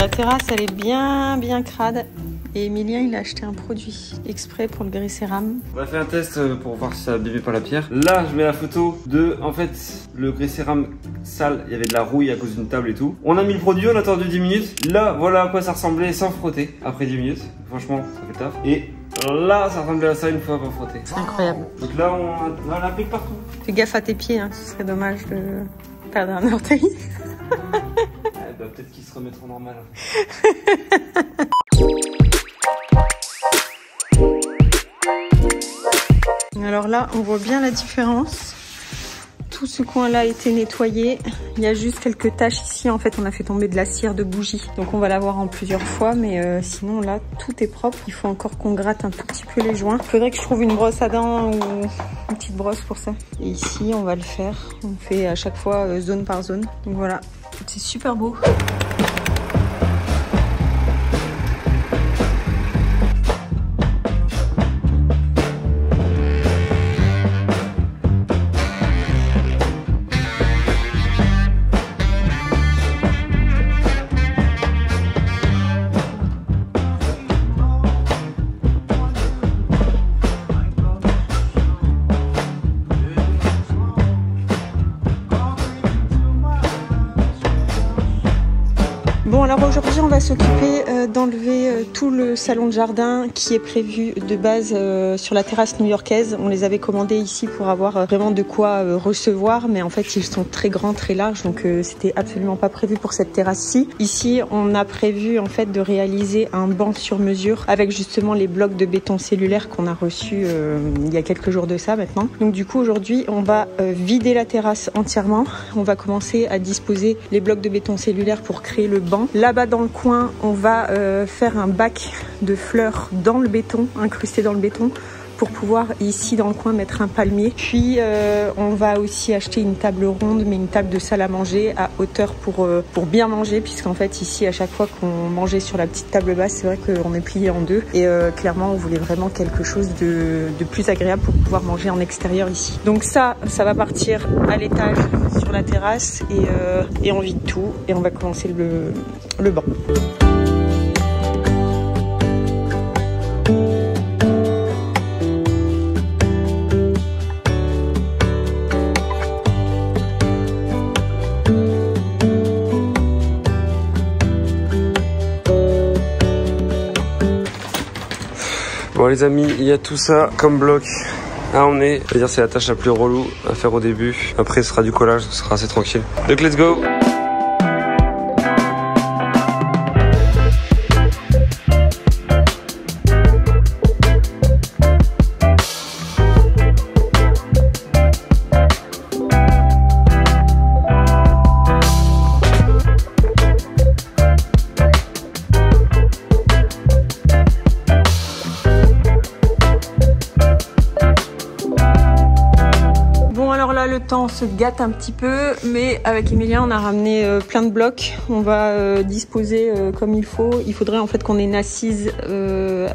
La terrasse, elle est bien crade. Et Emilien, il a acheté un produit exprès pour le grès cérame. On a fait un test pour voir si ça abîmait pas la pierre. Là, je mets la photo de, en fait, le grès cérame sale. Il y avait de la rouille à cause d'une table et tout. On a mis le produit, on a attendu 10 minutes. Là, voilà à quoi ça ressemblait sans frotter après 10 minutes. Franchement, ça fait taf. Et là, ça ressemblait à ça une fois pas frotté. C'est incroyable. Donc là, on l'applique partout. Fais gaffe à tes pieds, hein. Ce serait dommage de perdre un orteil. Bah, peut-être qu'ils se remettront normal. Alors là, on voit bien la différence. Tout ce coin-là a été nettoyé. Il y a juste quelques taches ici. En fait, on a fait tomber de la cire de bougie. Donc on va la voir en plusieurs fois. Mais sinon, là, tout est propre. Il faut encore qu'on gratte un tout petit peu les joints. Il faudrait que je trouve une brosse à dents ou une petite brosse pour ça. Et ici, on va le faire. On fait à chaque fois zone par zone. Donc voilà, c'est super beau. Bon, alors aujourd'hui on va s'occuper d'enlever tout le salon de jardin qui est prévu de base sur la terrasse new-yorkaise. On les avait commandés ici pour avoir vraiment de quoi recevoir, mais en fait ils sont très grands, très larges, donc c'était absolument pas prévu pour cette terrasse-ci. Ici on a prévu en fait de réaliser un banc sur mesure avec justement les blocs de béton cellulaire qu'on a reçus il y a quelques jours de ça maintenant. Donc du coup aujourd'hui on va vider la terrasse entièrement. On va commencer à disposer les blocs de béton cellulaire pour créer le banc. Là-bas dans le coin, on va faire un bac de fleurs dans le béton, incrusté dans le béton, pour pouvoir ici dans le coin mettre un palmier. Puis on va aussi acheter une table ronde, mais une table de salle à manger à hauteur pour bien manger, puisqu'en fait ici à chaque fois qu'on mangeait sur la petite table basse, c'est vrai qu'on est plié en deux. Et clairement on voulait vraiment quelque chose de plus agréable pour pouvoir manger en extérieur ici. Donc ça va partir à l'étage sur la terrasse et on vide tout et on va commencer le banc. Bon les amis, il y a tout ça comme bloc à emmener. C'est-à-dire c'est la tâche la plus relou à faire au début. Après ce sera du collage, ce sera assez tranquille. Donc let's go. Le temps se gâte un petit peu, mais avec Emilien on a ramené plein de blocs. On va disposer comme il faut. Il faudrait en fait qu'on ait une assise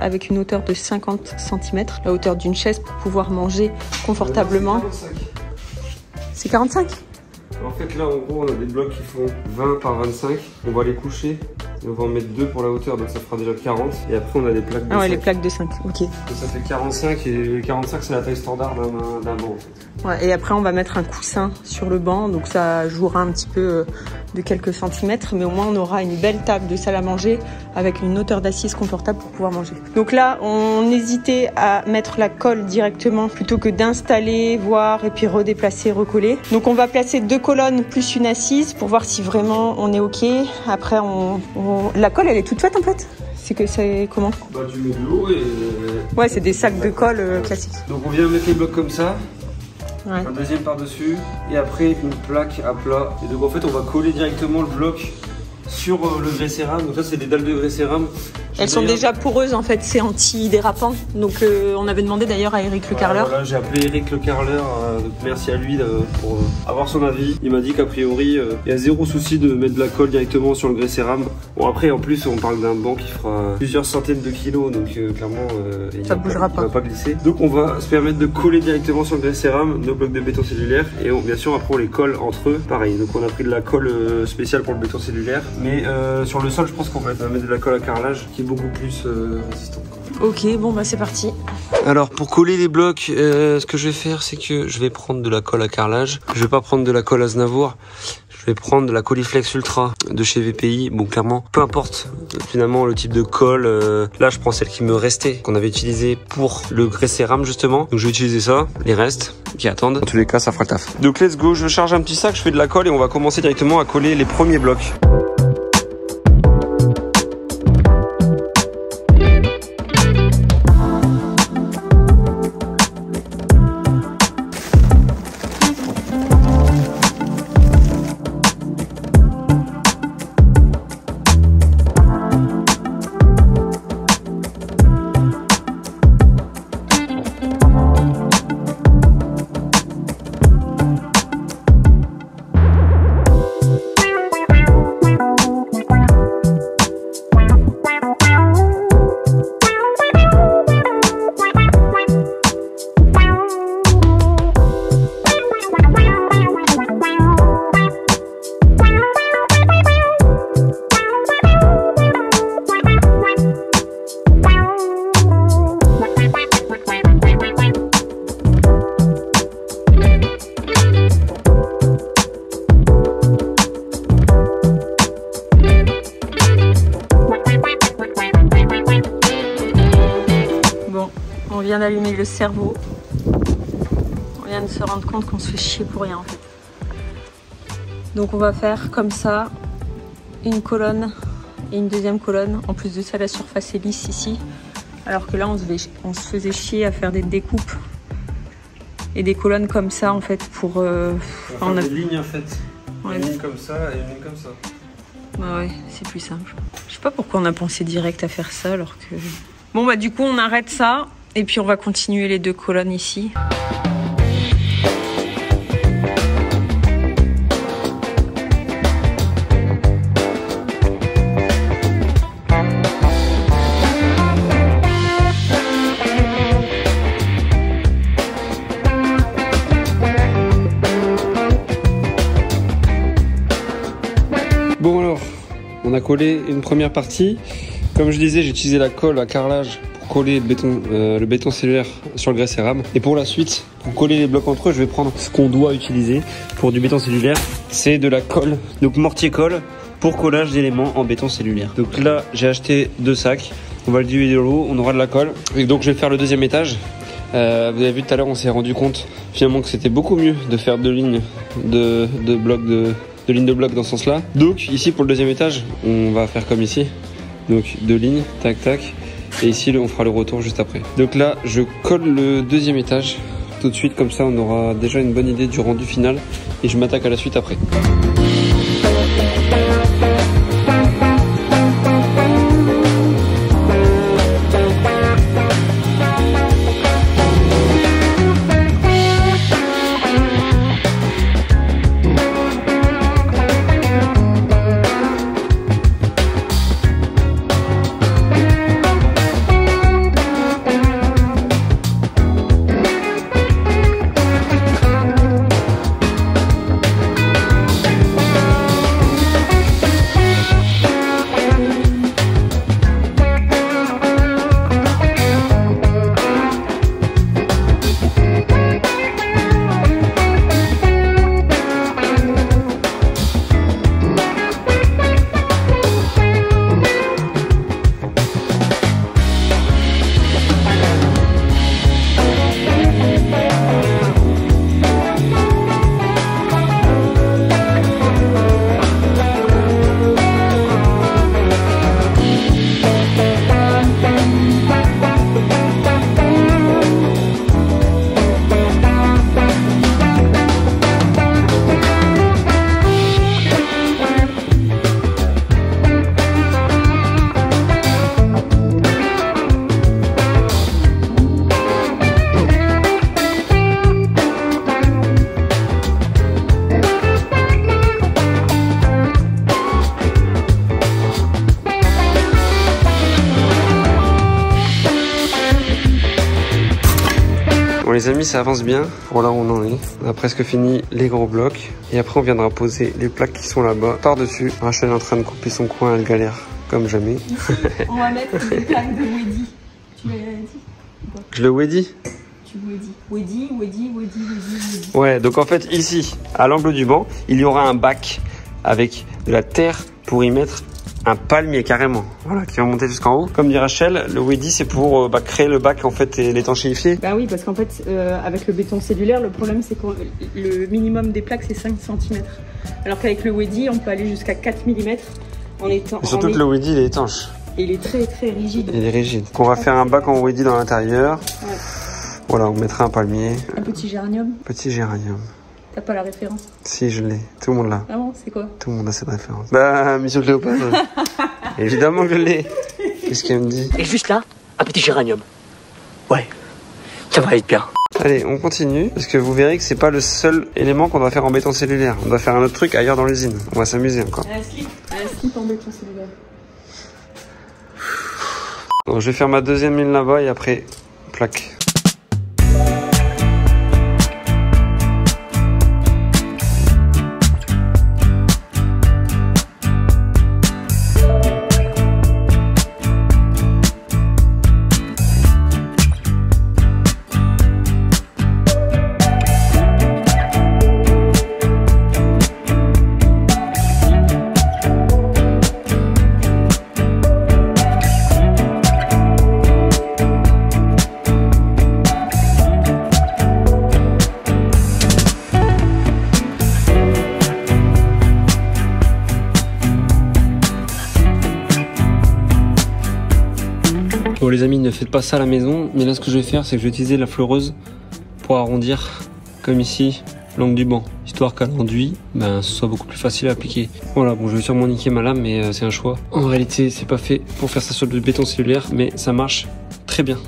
avec une hauteur de 50 cm, la hauteur d'une chaise pour pouvoir manger confortablement. C'est 45. En fait là en gros on a des blocs qui font 20 par 25. On va les coucher et on va en mettre 2 pour la hauteur, donc ça fera déjà 40. Et après on a des plaques de 5. Les plaques de 5, ok. Donc ça fait 45 et 45 c'est la taille standard d'un banc en fait. Ouais, et après on va mettre un coussin sur le banc, donc ça jouera un petit peu de quelques centimètres, mais au moins on aura une belle table de salle à manger avec une hauteur d'assise confortable pour pouvoir manger. Donc là on hésitait à mettre la colle directement plutôt que d'installer, voir et puis redéplacer, recoller. Donc on va placer 2 colonnes plus une assise pour voir si vraiment on est ok. Après la colle elle est toute faite en fait. C'est que c'est comment? Bah tu mets de l'eau et... Ouais, c'est des sacs de colle classiques. Donc on vient mettre les blocs comme ça. Ouais. Un deuxième par-dessus et après une plaque à plat. Et donc en fait on va coller directement le bloc sur le grès cérame. Donc ça c'est des dalles de grès cérame. Elles sont déjà poreuses en fait, c'est anti-dérapant. Donc on avait demandé d'ailleurs à Eric Le Carreleur. Voilà, j'ai appelé Eric Le Carreleur, merci à lui pour avoir son avis. Il m'a dit qu'a priori il y a zéro souci de mettre de la colle directement sur le grès cérame. Bon après en plus on parle d'un banc qui fera plusieurs centaines de kilos, donc clairement ça bougera pas. Il va pas glisser. Donc on va se permettre de coller directement sur le grès cérame nos blocs de béton cellulaire et bien sûr après on les colle entre eux. Pareil, donc on a pris de la colle spéciale pour le béton cellulaire, mais sur le sol je pense qu'on va mettre de la colle à carrelage qui est beaucoup plus résistante. Ok, bon bah c'est parti. Alors pour coller les blocs, ce que je vais faire c'est que je vais prendre de la colle à carrelage. Je vais pas prendre de la colle Aznavour. Je vais prendre de la Coliflex Ultra de chez VPI. Bon clairement, peu importe finalement le type de colle. Là je prends celle qui me restait, qu'on avait utilisée pour le grès cérame justement. Donc je vais utiliser ça, les restes qui attendent. Dans tous les cas ça fera le taf. Donc let's go, je charge un petit sac, je fais de la colle et on va commencer directement à coller les premiers blocs. On vient d'allumer le cerveau. On vient de se rendre compte qu'on se fait chier pour rien en fait. Donc on va faire comme ça une colonne et une deuxième colonne. En plus de ça, la surface est lisse ici. Alors que là, on se faisait chier à faire des découpes et des colonnes comme ça en fait pour... on a des lignes en fait. Une ligne comme ça et une ligne comme ça. Bah ouais, c'est plus simple. Je sais pas pourquoi on a pensé direct à faire ça alors que... Bon bah du coup on arrête ça et puis on va continuer les deux colonnes ici. Bon alors, on a collé une première partie. Comme je disais, j'ai utilisé la colle à carrelage pour coller le béton cellulaire sur le grès cérame. Et pour la suite, pour coller les blocs entre eux, je vais prendre ce qu'on doit utiliser pour du béton cellulaire. C'est de la colle, donc mortier-colle pour collage d'éléments en béton cellulaire. Donc là, j'ai acheté 2 sacs. On va le diluer dans l'eau, on aura de la colle. Et donc je vais faire le deuxième étage. Vous avez vu tout à l'heure, on s'est rendu compte finalement que c'était beaucoup mieux de faire 2 lignes de lignes de blocs dans ce sens-là. Donc ici pour le deuxième étage, on va faire comme ici. Donc 2 lignes, tac tac. Et ici on fera le retour juste après. Donc là je colle le deuxième étage tout de suite, comme ça on aura déjà une bonne idée du rendu final. Et je m'attaque à la suite après. les amis, ça avance bien. Voilà où on en est. On a presque fini les gros blocs. Et après on viendra poser les plaques qui sont là-bas par-dessus. Rachel est en train de couper son coin, elle galère comme jamais. Ici, on va mettre des plaques de Weddy. Tu l'as dit? Je le Weddy? Tu Weddy. Weddy. Ouais, donc en fait ici, à l'angle du banc, il y aura un bac avec de la terre pour y mettre un palmier carrément, voilà, qui va monter jusqu'en haut. Comme dit Rachel, le Weddy c'est pour créer le bac en fait et l'étanchéifier. Bah oui, parce qu'en fait avec le béton cellulaire, le problème c'est que le minimum des plaques c'est 5 cm. Alors qu'avec le Weddy, on peut aller jusqu'à 4 mm en étant. Et surtout que le Weddy il est étanche. Et il est très très rigide. Il est rigide. Donc on va faire un bac en Weddy dans l'intérieur. Ouais. Voilà, on mettra un palmier. Un petit géranium. Petit géranium. T'as pas la référence? Si, je l'ai. Tout le monde l'a. Ah bon, c'est quoi? Tout le monde a cette référence. Bah, Mission Cléopâtre. Évidemment que je l'ai. Qu'est-ce qu'elle me dit? Et juste là, un petit géranium. Ouais, ça va être bien. Allez, on continue, parce que vous verrez que c'est pas le seul élément qu'on doit faire en béton cellulaire. On doit faire un autre truc ailleurs dans l'usine. On va s'amuser encore. Un slip en béton cellulaire. Donc, je vais faire ma deuxième mine là-bas et après, plaque. Bon les amis, ne faites pas ça à la maison, mais là ce que je vais faire c'est que je vais utiliser la fleureuse pour arrondir, comme ici, l'angle du banc, histoire qu'à l'enduit, ce soit beaucoup plus facile à appliquer. Voilà, bon je vais sûrement niquer ma lame, mais c'est un choix. En réalité c'est pas fait pour faire ça sur du béton cellulaire, mais ça marche très bien.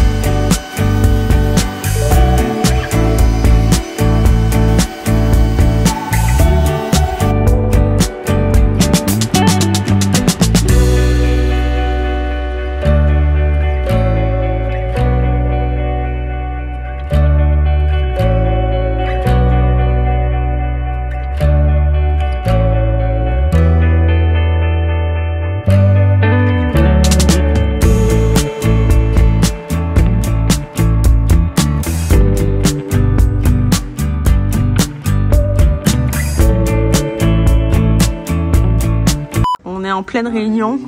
En pleine réunion,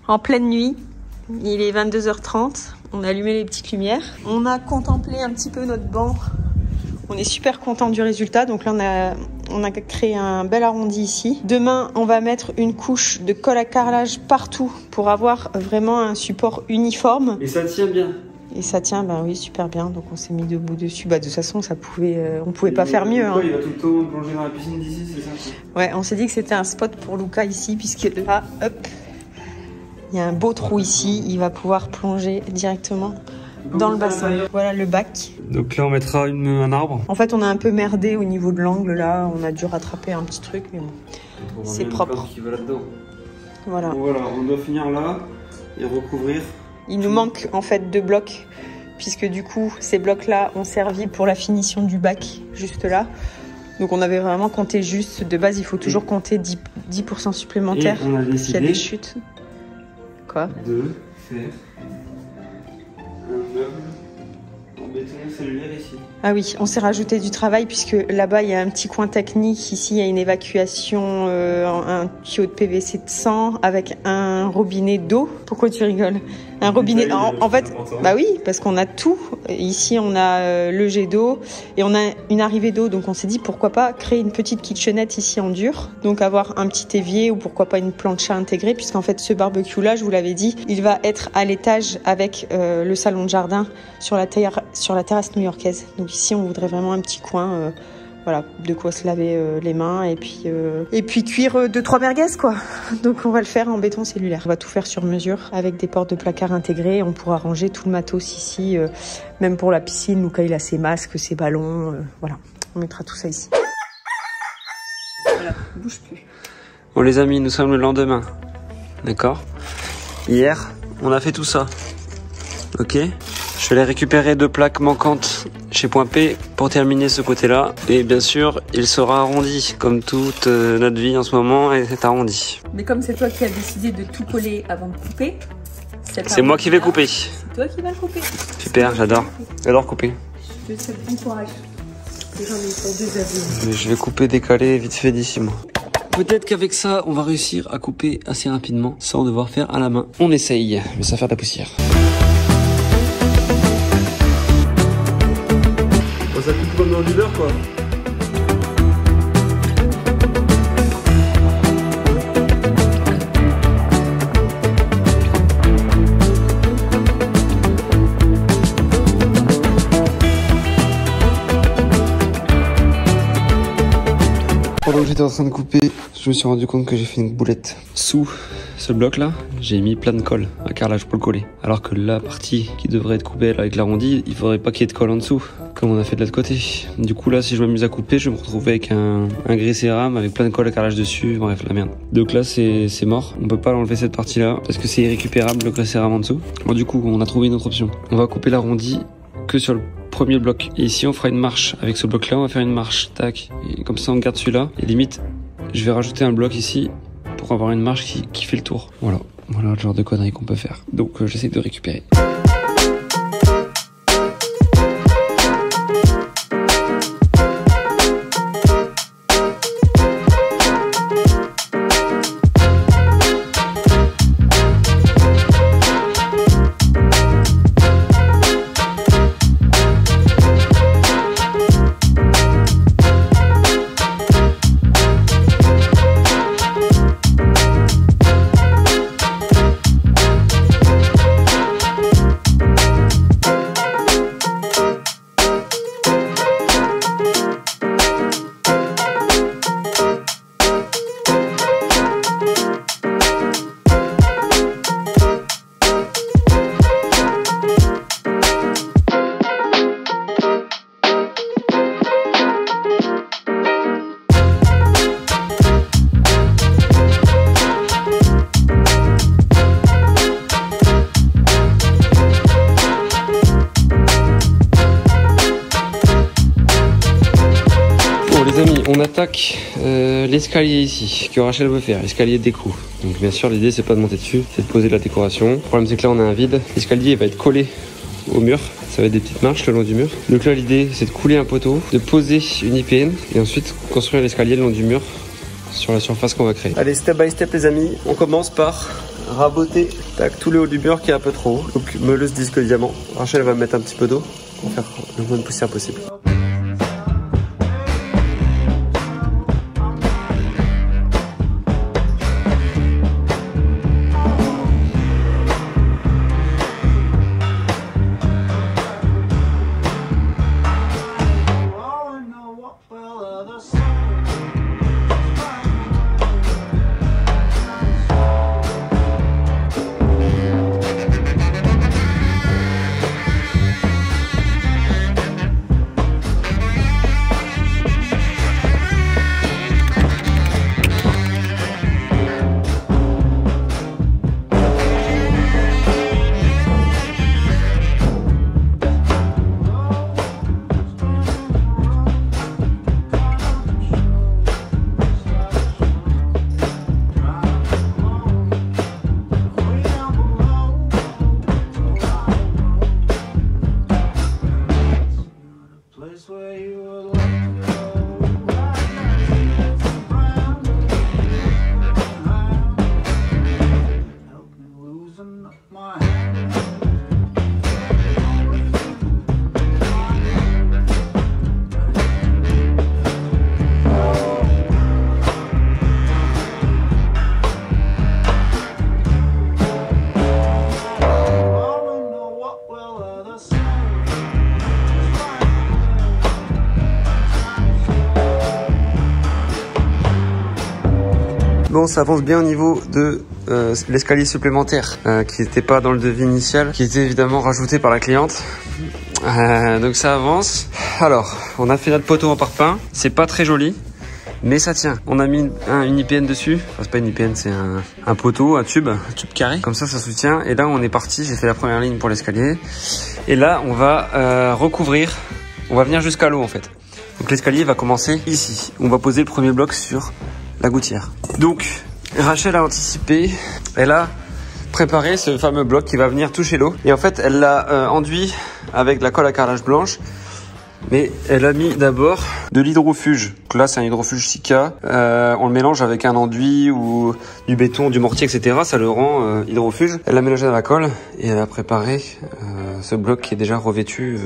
en pleine nuit, il est 22h30, on a allumé les petites lumières, on a contemplé un petit peu notre banc, on est super content du résultat, donc là on a créé un bel arrondi ici. Demain on va mettre une couche de colle à carrelage partout pour avoir vraiment un support uniforme. Et ça tient bien. Et ça tient, oui, super bien. Donc on s'est mis debout dessus. De toute façon, on pouvait pas faire mieux. Il va tout le temps plonger dans la piscine d'ici, c'est ça? Ouais, on s'est dit que c'était un spot pour Luca ici, puisque là, hop, il y a un beau trou ici. Il va pouvoir plonger directement dans le bassin. Voilà le bac. Donc là, on mettra un arbre. En fait, on a un peu merdé au niveau de l'angle là. On a dû rattraper un petit truc, mais bon, c'est propre. Qui va là-dedans. Voilà. Voilà, on doit finir là et recouvrir. Il nous manque en fait 2 blocs, puisque du coup ces blocs-là ont servi pour la finition du bac juste là. Donc on avait vraiment compté juste. De base, il faut toujours compter 10% supplémentaires s'il y a des chutes. Quoi? De faire un meuble en béton cellulaire ici. Ah oui, on s'est rajouté du travail puisque là-bas il y a un petit coin technique. Ici il y a une évacuation, un tuyau de PVC de sang avec un robinet d'eau. Pourquoi tu rigoles? Un robinet. En fait, oui, parce qu'on a tout. Ici on a le jet d'eau et on a une arrivée d'eau. Donc on s'est dit pourquoi pas créer une petite kitchenette ici en dur. Donc avoir un petit évier ou pourquoi pas une plancha intégrée, puisqu'en fait ce barbecue là, je vous l'avais dit, il va être à l'étage avec le salon de jardin sur la terrasse new-yorkaise. Donc ici on voudrait vraiment un petit coin, voilà, de quoi se laver les mains et puis cuire 2-3 merguez quoi. Donc on va le faire en béton cellulaire. On va tout faire sur mesure avec des portes de placard intégrées. On pourra ranger tout le matos ici, même pour la piscine. Luca il a ses masques, ses ballons, voilà. On mettra tout ça ici. Voilà, bouge plus. Bon les amis, nous sommes le lendemain, d'accord? Hier, on a fait tout ça, ok? Je vais aller récupérer 2 plaques manquantes chez Point P pour terminer ce côté-là. Et bien sûr, il sera arrondi, comme toute notre vie en ce moment, et c'est arrondi. Mais comme c'est toi qui as décidé de tout coller avant de couper, c'est moi qui vais couper. C'est toi qui vas le couper. Super, j'adore. J'adore couper. Je te souhaite bon courage. J'en ai pour 2 heures. Mais je vais couper décalé vite fait d'ici moi. Peut-être qu'avec ça, on va réussir à couper assez rapidement sans devoir faire à la main. On essaye, mais ça va faire de la poussière. Oh, ça coupe comme dans du beurre quoi. Pendant que j'étais en train de couper, je me suis rendu compte que j'ai fait une boulette. Sous ce bloc là, j'ai mis plein de colle à carrelage pour le coller. Alors que la partie qui devrait être coupée là, avec l'arrondi, il faudrait pas qu'il y ait de colle en dessous, comme on a fait de l'autre côté. Du coup là, si je m'amuse à couper, je vais me retrouver avec un grès cérame avec plein de colle à carrelage dessus, bref la merde. Donc là c'est mort, on peut pas l'enlever cette partie là, parce que c'est irrécupérable le grès cérame en dessous. Bon du coup, on a trouvé une autre option. On va couper l'arrondi que sur le premier bloc. Et ici on fera une marche. Avec ce bloc là on va faire une marche. Tac. Et comme ça on garde celui-là. Et limite je vais rajouter un bloc ici pour avoir une marche qui fait le tour. Voilà. Voilà le genre de conneries qu'on peut faire. Donc j'essaie de récupérer. Les amis, on attaque l'escalier ici, que Rachel veut faire, l'escalier déco. Donc bien sûr l'idée c'est pas de monter dessus, c'est de poser de la décoration. Le problème c'est que là on a un vide, l'escalier va être collé au mur, ça va être des petites marches le long du mur. Donc là l'idée c'est de couler un poteau, de poser une IPN et ensuite construire l'escalier le long du mur sur la surface qu'on va créer. Allez, step by step les amis, on commence par raboter tout le haut du mur qui est un peu trop haut. Donc meuleuse disque diamant, Rachel va mettre un petit peu d'eau pour faire le moins de poussière possible. Bon, ça avance bien au niveau de l'escalier supplémentaire qui n'était pas dans le devis initial, qui était évidemment rajouté par la cliente. Donc ça avance. Alors, on a fait notre poteau en parpaing. C'est pas très joli, mais ça tient. On a mis une IPN dessus. Enfin, c'est pas une IPN, c'est un poteau, un tube carré. Comme ça soutient. Et là, on est parti. J'ai fait la première ligne pour l'escalier. Et là, on va recouvrir on va venir jusqu'à l'eau en fait. Donc l'escalier va commencer ici. On va poser le premier bloc sur la gouttière. Donc Rachel a anticipé, elle a préparé ce fameux bloc qui va venir toucher l'eau. Et en fait elle l'a enduit avec de la colle à carrelage blanche. Mais elle a mis d'abord de l'hydrofuge. Donc là, c'est un hydrofuge Sika. On le mélange avec un enduit ou du béton, du mortier, etc. Ça le rend hydrofuge. Elle l'a mélangé dans la colle et elle a préparé ce bloc qui est déjà revêtu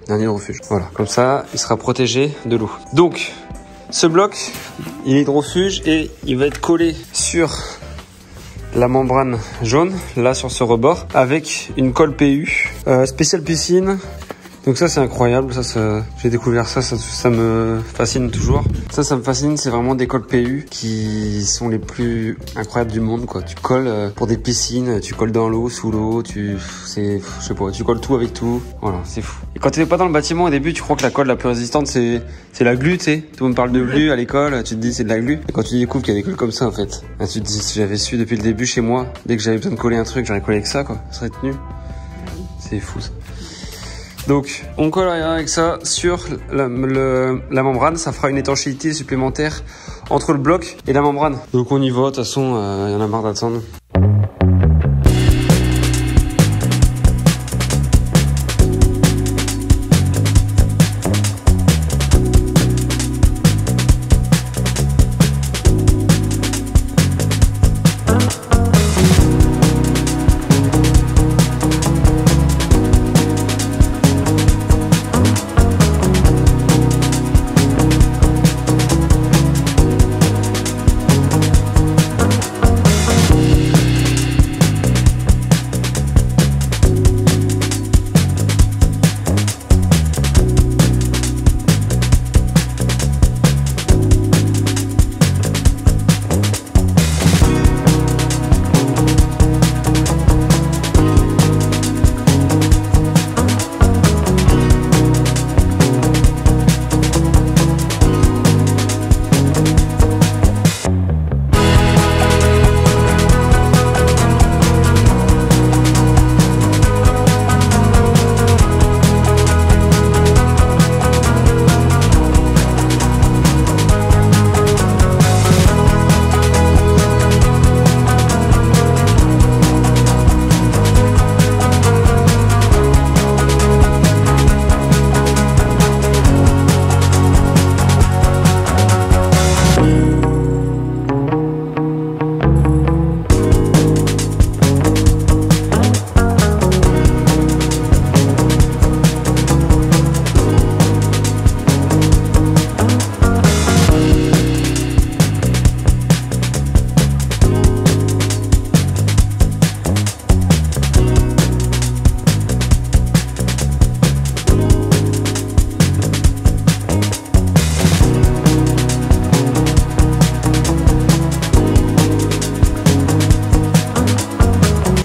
d'un hydrofuge. Voilà, comme ça, il sera protégé de l'eau. Donc, ce bloc, il est hydrofuge et il va être collé sur la membrane jaune, là sur ce rebord, avec une colle PU spéciale piscine. Donc ça c'est incroyable, j'ai découvert ça me fascine toujours. Ça me fascine, c'est vraiment des colles PU qui sont les plus incroyables du monde quoi. Tu colles pour des piscines, tu colles dans l'eau, sous l'eau, je sais pas, tu colles tout avec tout. Voilà, c'est fou. Et quand t'es pas dans le bâtiment au début, tu crois que la colle la plus résistante c'est la glu, tu sais. Tout le monde parle de glu à l'école, tu te dis c'est de la glu. Et quand tu découvres qu'il y a des colles comme ça en fait, là, tu te dis si j'avais su depuis le début chez moi, dès que j'avais besoin de coller un truc, j'aurais collé avec ça quoi. Ça serait tenu. C'est fou ça. Donc, on colle avec ça sur la membrane, ça fera une étanchéité supplémentaire entre le bloc et la membrane. Donc on y va, de toute façon, il y en a marre d'attendre.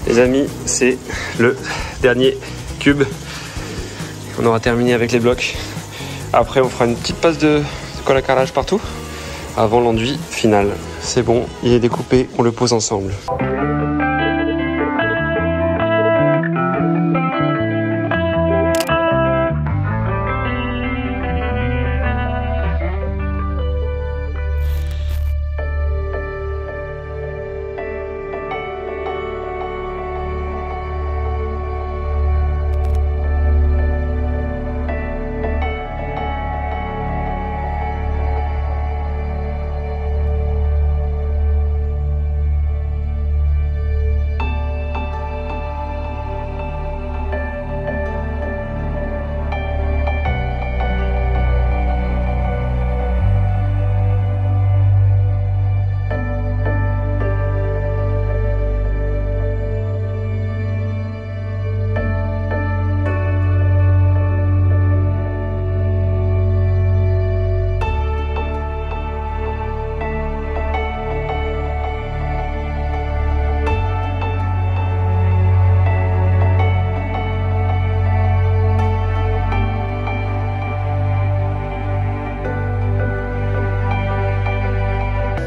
Les amis, c'est le dernier cube. On aura terminé avec les blocs. Après, on fera une petite passe de colle à carrelage partout avant l'enduit final. C'est bon, il est découpé, on le pose ensemble.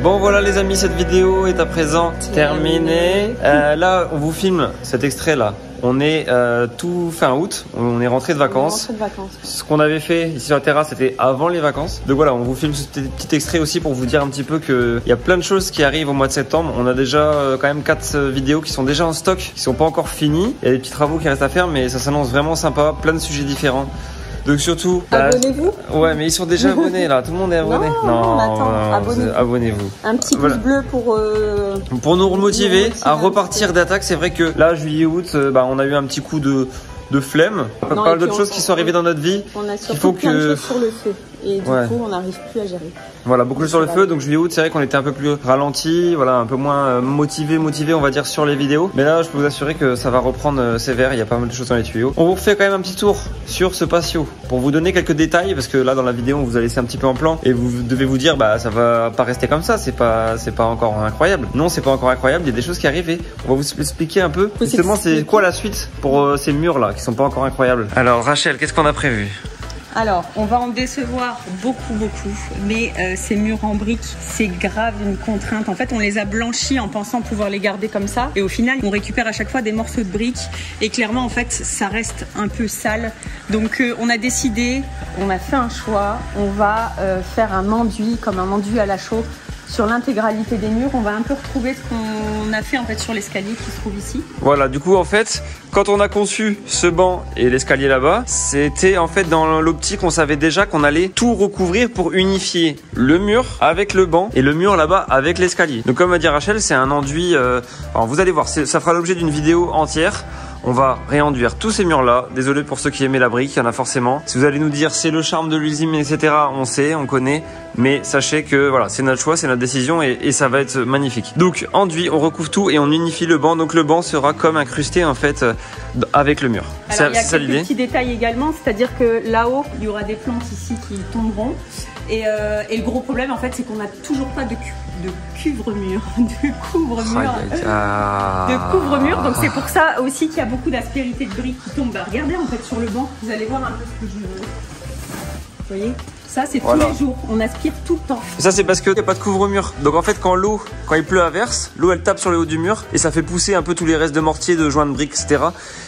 Bon voilà les amis, cette vidéo est à présent terminée. Là on vous filme cet extrait là. On est tout fin août, on est rentré de vacances. Ce qu'on avait fait ici sur la terrasse c'était avant les vacances. Donc voilà, on vous filme ce petit extrait aussi pour vous dire un petit peu qu'il y a plein de choses qui arrivent au mois de septembre. On a déjà quand même 4 vidéos qui sont déjà en stock, qui sont pas encore finies. Il y a des petits travaux qui restent à faire mais ça s'annonce vraiment sympa, plein de sujets différents. Donc surtout, abonnez-vous. Ouais, mais ils sont déjà abonnés là, tout le monde est abonné. Non, abonnez-vous. Un petit pouce bleu pour nous remotiver à repartir d'attaque. C'est vrai que là, juillet-août, on a eu un petit coup de flemme. Pas mal d'autres choses qui sont arrivées dans notre vie. On a surtout plein de choses sur le feu. Et du coup, on n'arrive plus à gérer. Voilà, beaucoup sur le feu. Donc juillet-août, c'est vrai qu'on était un peu plus ralenti, voilà, un peu moins motivé, on va dire, sur les vidéos. Mais là, je peux vous assurer que ça va reprendre sévère. Il y a pas mal de choses dans les tuyaux. On vous refait quand même un petit tour sur ce patio pour vous donner quelques détails, parce que là, dans la vidéo, on vous a laissé un petit peu en plan et vous devez vous dire, ça va pas rester comme ça. C'est pas encore incroyable. Non, c'est pas encore incroyable. Il y a des choses qui arrivent et on va vous expliquer un peu. Justement, c'est quoi la suite pour ces murs là qui sont pas encore incroyables. Alors, Rachel, qu'est-ce qu'on a prévu? Alors, on va en décevoir beaucoup, mais ces murs en briques, c'est grave une contrainte. En fait, on les a blanchis en pensant pouvoir les garder comme ça. Et au final, on récupère à chaque fois des morceaux de briques. Et clairement, en fait, ça reste un peu sale. Donc, on a décidé, on a fait un choix. On va faire un enduit, comme un enduit à la chaux, sur l'intégralité des murs. On va un peu retrouver ce qu'on a fait en fait sur l'escalier qui se trouve ici. Voilà, du coup en fait quand on a conçu ce banc et l'escalier là-bas, c'était en fait dans l'optique, on savait déjà qu'on allait tout recouvrir pour unifier le mur avec le banc et le mur là-bas avec l'escalier. Donc comme a dit Rachel, c'est un enduit, alors vous allez voir, ça fera l'objet d'une vidéo entière. On va réenduire tous ces murs-là. Désolé pour ceux qui aimaient la brique, il y en a forcément. Si vous allez nous dire c'est le charme de l'usine, etc., on sait, on connaît. Mais sachez que voilà, c'est notre choix, c'est notre décision et ça va être magnifique. Donc enduit, on recouvre tout et on unifie le banc. Donc le banc sera comme incrusté en fait avec le mur. C'est ça l'idée. Il y a quelques petits détails également, c'est-à-dire que là-haut, il y aura des plantes ici qui tomberont. Et le gros problème en fait, c'est qu'on n'a toujours pas de couvre-mur, de couvre-mur. Donc c'est pour ça aussi qu'il y a beaucoup d'aspérité de briques qui tombent. Regardez en fait sur le banc, vous allez voir un peu ce que je veux. Vous voyez, ça c'est tous les jours, on aspire tout le temps. Ça c'est parce qu'il n'y a pas de couvre-mur. Donc en fait quand il pleut à verse, l'eau elle tape sur le haut du mur et ça fait pousser un peu tous les restes de mortier, de joints de briques, etc.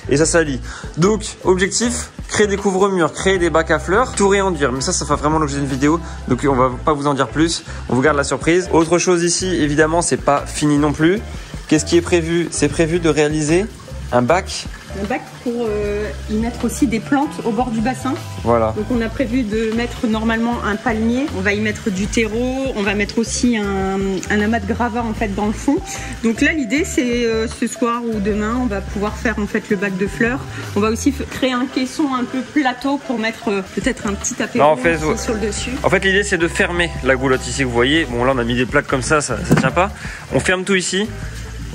Et ça salit. Donc objectif, créer des couvre-murs, créer des bacs à fleurs, tout réenduire. Mais ça fera vraiment l'objet d'une vidéo. Donc on va pas vous en dire plus. On vous garde la surprise. Autre chose ici, évidemment, c'est pas fini non plus. Qu'est-ce qui est prévu? C'est prévu de réaliser un bac. Un bac pour y mettre aussi des plantes au bord du bassin. Voilà. Donc on a prévu de mettre normalement un palmier. On va y mettre du terreau. On va mettre aussi un amas de gravats en fait dans le fond. Donc là l'idée c'est ce soir ou demain on va pouvoir faire en fait le bac de fleurs. On va aussi créer un caisson un peu plateau pour mettre peut-être un petit apéro sur le dessus. En fait l'idée c'est de fermer la goulotte ici. Vous voyez, bon là on a mis des plaques comme ça tient pas. On ferme tout ici.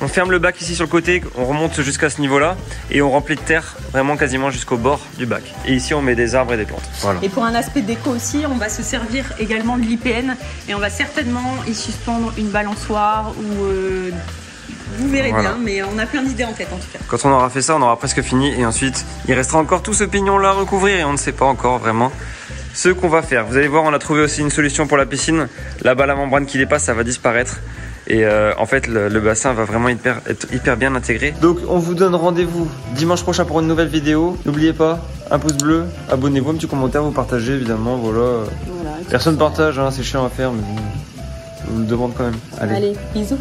On ferme le bac ici sur le côté, on remonte jusqu'à ce niveau-là et on remplit de terre vraiment quasiment jusqu'au bord du bac. Et ici on met des arbres et des plantes. Voilà. Et pour un aspect déco aussi, on va se servir également de l'IPN et on va certainement y suspendre une balançoire ou vous verrez bien, mais on a plein d'idées en tête en tout cas. Quand on aura fait ça, on aura presque fini et ensuite il restera encore tout ce pignon-là à recouvrir et on ne sait pas encore vraiment ce qu'on va faire. Vous allez voir, on a trouvé aussi une solution pour la piscine. Là-bas la membrane qui dépasse, ça va disparaître. Et en fait le bassin va vraiment être hyper bien intégré. Donc on vous donne rendez-vous dimanche prochain pour une nouvelle vidéo. N'oubliez pas, un pouce bleu, abonnez-vous, un petit commentaire, vous partagez évidemment. Voilà. Personne partage, hein, c'est chiant à faire mais je vous le demande quand même. Allez bisous.